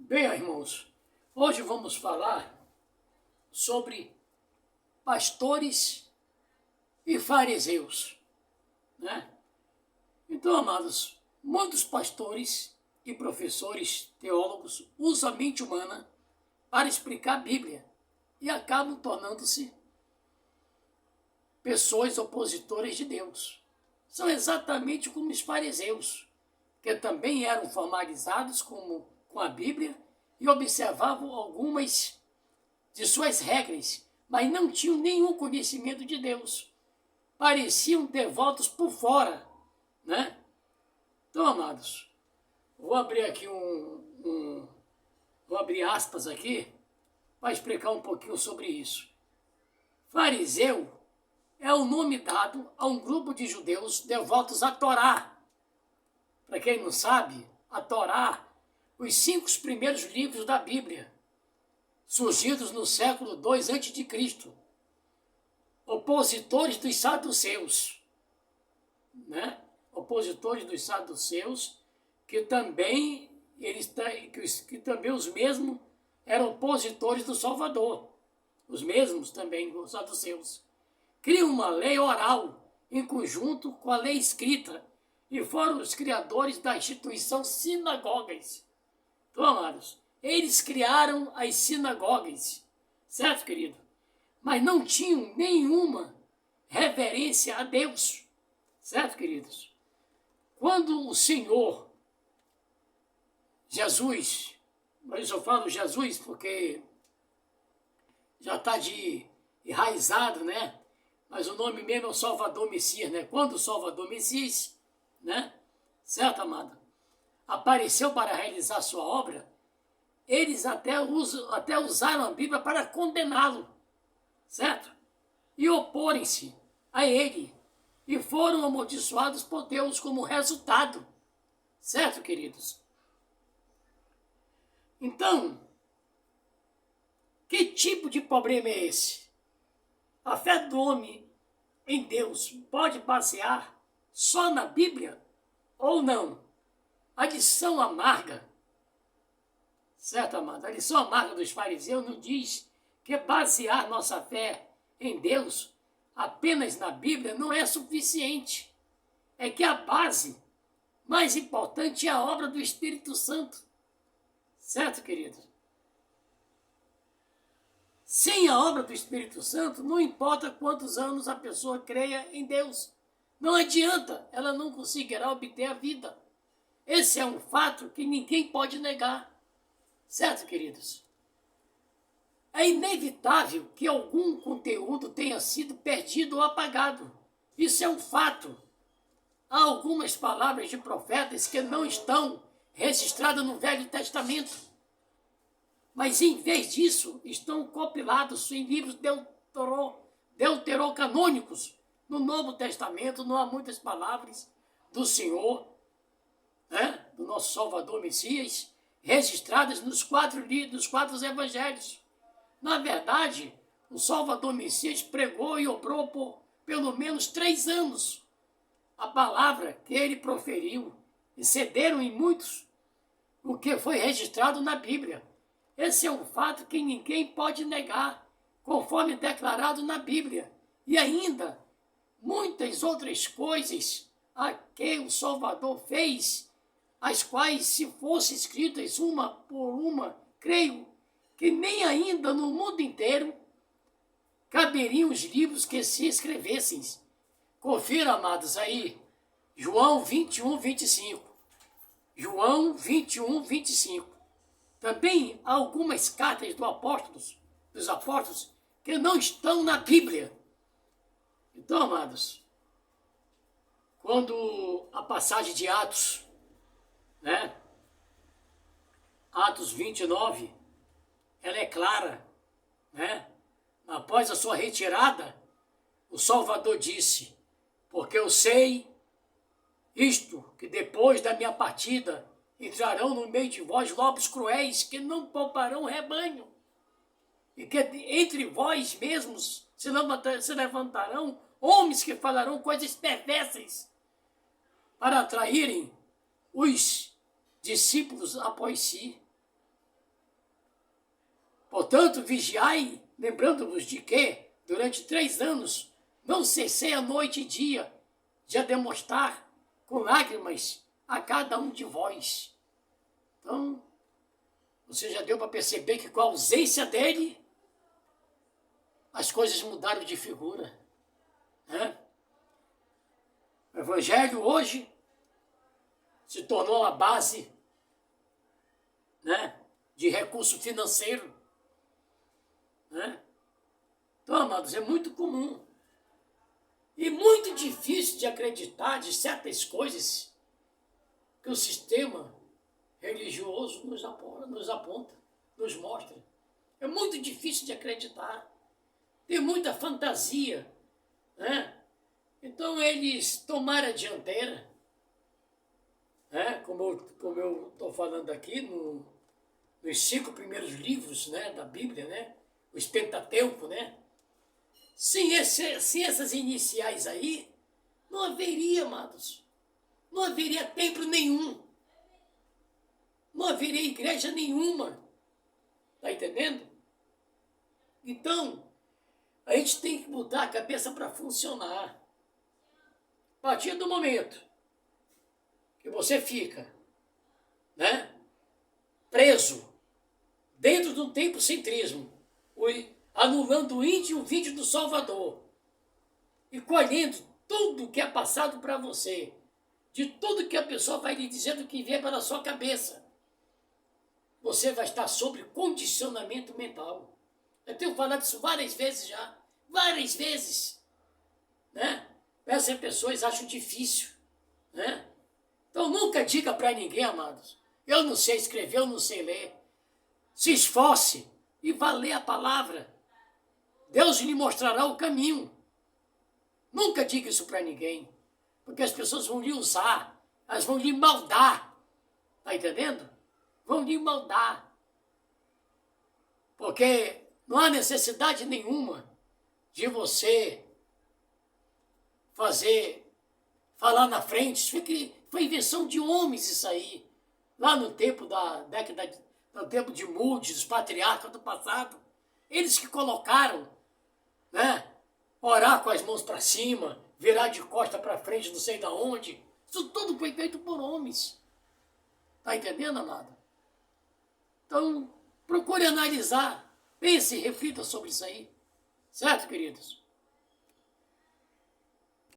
Bem, irmãos, hoje vamos falar sobre pastores e fariseus, né? Então, amados, muitos pastores e professores teólogos usam a mente humana para explicar a Bíblia e acabam tornando-se pessoas opositoras de Deus. São exatamente como os fariseus, que também eram formalizados com a Bíblia e observavam algumas de suas regras, mas não tinham nenhum conhecimento de Deus. Pareciam devotos por fora, né? Então, amados, vou abrir aqui vou abrir aspas aqui para explicar um pouquinho sobre isso. Fariseu é o nome dado a um grupo de judeus devotos à Torá. Para quem não sabe, a Torá, os 5 primeiros livros da Bíblia, surgidos no século II a.C., opositores dos saduceus, né? Opositores dos saduceus, que também os mesmos eram opositores do Salvador, os mesmos também, os saduceus. Criam uma lei oral em conjunto com a lei escrita e foram os criadores da instituição sinagogas. Então, amados, eles criaram as sinagogas, certo, querido? Mas não tinham nenhuma reverência a Deus, certo, queridos? Quando o Senhor Jesus, mas eu falo Jesus porque já está de enraizado, né? Mas o nome mesmo é o Salvador Messias, né? Quando o Salvador Messias, né? Certo, amado? Apareceu para realizar sua obra, eles até usaram a Bíblia para condená-lo, certo? E oporem-se a ele, e foram amaldiçoados por Deus como resultado, certo, queridos? Então, que tipo de problema é esse? A fé do homem em Deus pode basear só na Bíblia ou não? A lição amarga, certo, amado? A lição amarga dos fariseus não diz que basear nossa fé em Deus apenas na Bíblia não é suficiente. É que a base mais importante é a obra do Espírito Santo. Certo, querido? Sem a obra do Espírito Santo, não importa quantos anos a pessoa creia em Deus. Não adianta, ela não conseguirá obter a vida. Esse é um fato que ninguém pode negar. Certo, queridos? É inevitável que algum conteúdo tenha sido perdido ou apagado. Isso é um fato. Há algumas palavras de profetas que não estão registradas no Velho Testamento. Mas, em vez disso, estão compilados em livros deuterocanônicos. No Novo Testamento não há muitas palavras do Senhor, né, do nosso Salvador Messias, registradas nos 4 evangelhos. Na verdade, o Salvador Messias pregou e obrou por pelo menos 3 anos. A palavra que ele proferiu excederam em muitos o que foi registrado na Bíblia. Esse é um fato que ninguém pode negar, conforme declarado na Bíblia. E ainda, muitas outras coisas a que o Salvador fez, as quais, se fossem escritas uma por uma, creio que nem ainda no mundo inteiro caberiam os livros que se escrevessem. Confira, amados, aí, João 21, 25. João 21, 25. Também há algumas cartas dos apóstolos que não estão na Bíblia. Então, amados, quando a passagem de Atos, né? Atos 29, ela é clara, né? Após a sua retirada, o Salvador disse: porque eu sei isto, que depois da minha partida entrarão no meio de vós lobos cruéis que não pouparão rebanho, e que entre vós mesmos se levantarão homens que falarão coisas perversas para atraírem os discípulos após si. Portanto, vigiai, lembrando-vos de que, durante 3 anos, não cessei a noite e dia de a demonstrar com lágrimas a cada um de vós. Então, você já deu para perceber que com a ausência dele, as coisas mudaram de figura, né? O Evangelho hoje se tornou a base, né, de recurso financeiro, né? Então, amados, é muito comum e muito difícil de acreditar de certas coisas que o sistema religioso nos aponta, nos mostra. É muito difícil de acreditar. Tem muita fantasia, né? Então eles tomaram a dianteira, né? Como eu estou falando aqui, nos 5 primeiros livros, né, da Bíblia, né? Os Pentateuco, né? Sem essas iniciais aí, não haveria, amados, não haveria templo nenhum, não haveria igreja nenhuma, tá entendendo? Então, a gente tem que botar a cabeça para funcionar. A partir do momento que você fica, né, preso dentro do tempocentrismo, anulando o índio e o vídeo do Salvador e colhendo tudo que é passado para você, de tudo que a pessoa vai lhe dizendo que vem pela sua cabeça, você vai estar sob condicionamento mental. Eu tenho falado isso várias vezes já, várias vezes, né? Essas pessoas acham difícil, né? Então nunca diga para ninguém, amados, eu não sei escrever, eu não sei ler. Se esforce e vá ler a palavra. Deus lhe mostrará o caminho. Nunca diga isso para ninguém, porque as pessoas vão lhe usar, elas vão lhe maldar, tá entendendo? Vão lhe maldar, porque não há necessidade nenhuma de você falar na frente. Foi invenção de homens isso aí, lá no tempo no tempo de Moody, dos patriarcas do passado, eles que colocaram, né, orar com as mãos para cima, virar de costa para frente, não sei de onde. Isso tudo foi feito por homens. Tá entendendo, amado? Então, procure analisar, pense e reflita sobre isso aí. Certo, queridos?